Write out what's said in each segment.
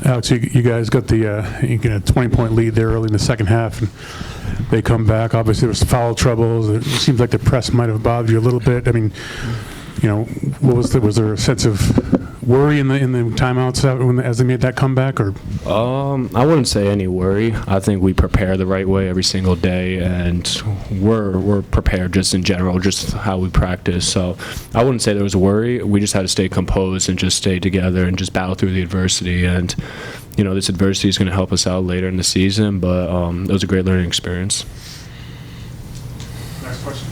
Alex, you guys got the you get a 20-point lead there early in the second half, and they come back. Obviously, there was foul troubles. It seems like the press might have bothered you a little bit. I mean, was there a sense of worry in the timeouts as they made that comeback, or? I wouldn't say any worry. I think we prepare the right way every single day, and we're prepared just in general, just how we practice. So I wouldn't say there was worry. We just had to stay composed and just stay together and just battle through the adversity. And this adversity is going to help us out later in the season. But it was a great learning experience. Next question.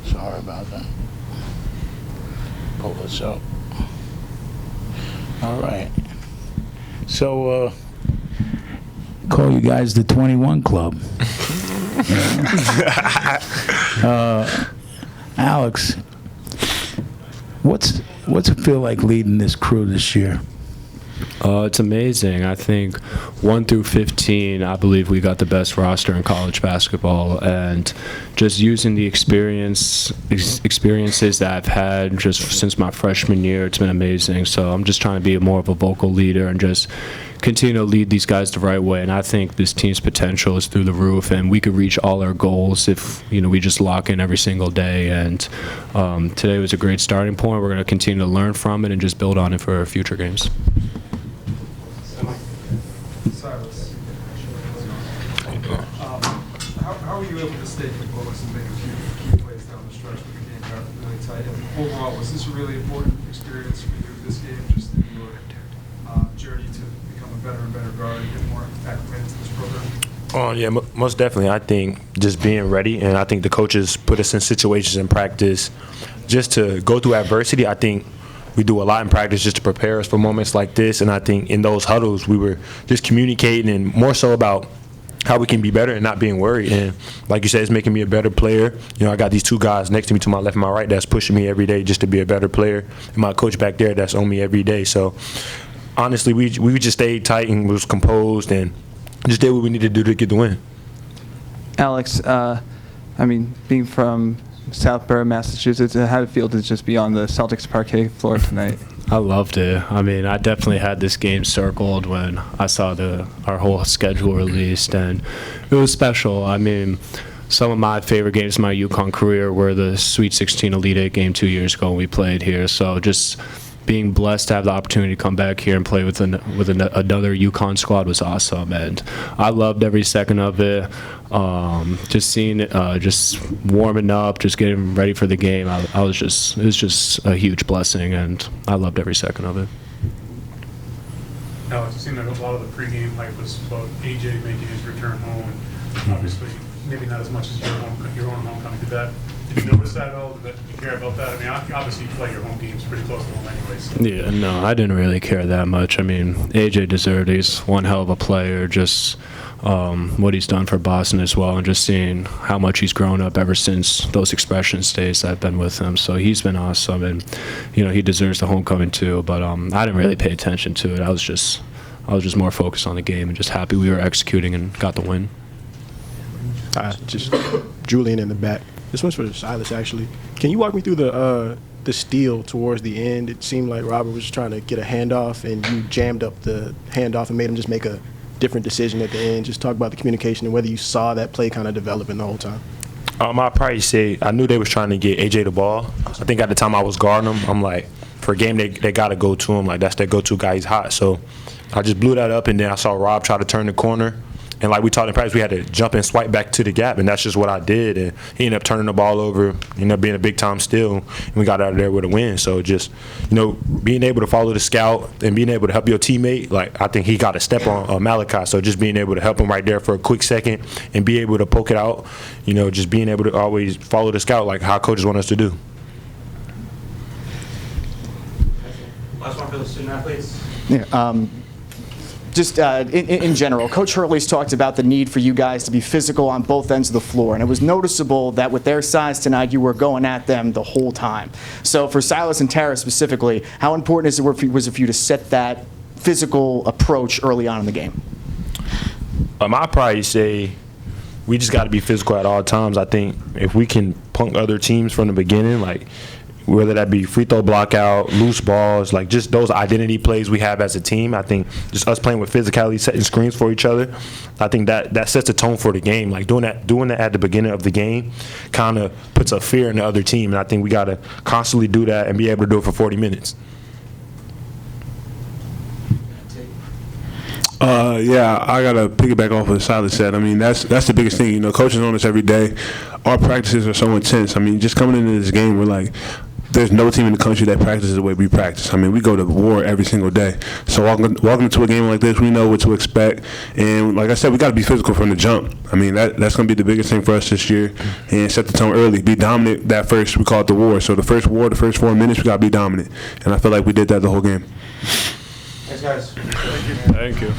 Sorry about that. Pull this up. All right. So, call you guys the 21 Club. Alex, what's it feel like leading this crew this year? It's amazing. I think 1 through 15, I believe we got the best roster in college basketball, and just using the experiences that I've had just since my freshman year, it's been amazing. So I'm just trying to be more of a vocal leader and just continue to lead these guys the right way. And I think this team's potential is through the roof, and we could reach all our goals if we just lock in every single day. And today was a great starting point. We're going to continue to learn from it and just build on it for future games. Silas, how are you able to stay composed and make a few key plays down the stretch when the game got really tight? And overall, was this a really important experience for you this game, just in your journey to become a better and better guard and get more acclimated to this program? Yeah, most definitely. I think just being ready, and I think the coaches put us in situations in practice just to go through adversity. I think we do a lot in practice just to prepare us for moments like this, and I think in those huddles we were just communicating and more so about how we can be better and not being worried. And like you said, it's making me a better player. I got these two guys next to me to my left and my right that's pushing me every day just to be a better player, and my coach back there that's on me every day. So honestly, we just stayed tight and was composed and just did what we needed to do to get the win. Alex, being from Southborough, Massachusetts, how did it feel to just be on the Celtics parquet floor tonight? I loved it. I definitely had this game circled when I saw our whole schedule released, and it was special. Some of my favorite games of my UConn career were the Sweet 16 Elite Eight game 2 years ago when we played here. So just being blessed to have the opportunity to come back here and play with another UConn squad was awesome, and I loved every second of it. Just seeing it, just warming up, just getting ready for the game. It was just a huge blessing, and I loved every second of it. Now, it seemed like a lot of the pregame hype was about AJ making his return home, and obviously maybe not as much as your own homecoming. Did you notice that at all? Did you care about that? Obviously you play your home games pretty close to home anyway. So. Yeah, no, I didn't really care that much. AJ deserved it. He's one hell of a player. Just what he's done for Boston as well, and just seeing how much he's grown up ever since those expressions days I've been with him. So he's been awesome, and he deserves the homecoming too. But I didn't really pay attention to it. I was just more focused on the game and just happy we were executing and got the win. Just Julian in the back. This one's for Silas, actually. Can you walk me through the steal towards the end? It seemed like Robert was trying to get a handoff, and you jammed up the handoff and made him just make a different decision at the end. Just talk about the communication and whether you saw that play kind of developing the whole time. I'd probably say I knew they was trying to get AJ the ball. I think at the time I was guarding him. I'm like, for a game, they got to go to him. Like, that's their go-to guy. He's hot. So I just blew that up, and then I saw Rob try to turn the corner. And like we talked in practice, we had to jump and swipe back to the gap, and that's just what I did. And he ended up turning the ball over, ended up being a big-time steal, and we got out of there with a win. So just, being able to follow the scout and being able to help your teammate, like I think he got a step on Malachi. So just being able to help him right there for a quick second and be able to poke it out, just being able to always follow the scout like how coaches want us to do. Last one for the student athletes. Yeah, just in general, Coach Hurley's talked about the need for you guys to be physical on both ends of the floor, and it was noticeable that with their size tonight, you were going at them the whole time. So for Silas and Tarris specifically, how important was it for you to set that physical approach early on in the game? I'd probably say we just got to be physical at all times. I think if we can punk other teams from the beginning, like whether that be free throw block out, loose balls, like just those identity plays we have as a team. I think just us playing with physicality, setting screens for each other, I think that sets the tone for the game. Like doing that at the beginning of the game kind of puts a fear in the other team, and I think we got to constantly do that and be able to do it for 40 minutes. Yeah, I gotta piggyback off what Silas said. I mean, that's the biggest thing. You know, coaches on us every day. Our practices are so intense. I mean, just coming into this game, we're like, there's no team in the country that practices the way we practice. I mean, we go to war every single day. So walking into a game like this, we know what to expect. And like I said, we got to be physical from the jump. I mean, that's going to be the biggest thing for us this year. And set the tone early. Be dominant that first. We call it the war. So the first 4 minutes, we got to be dominant. And I feel like we did that the whole game. Thanks, guys. Thank you.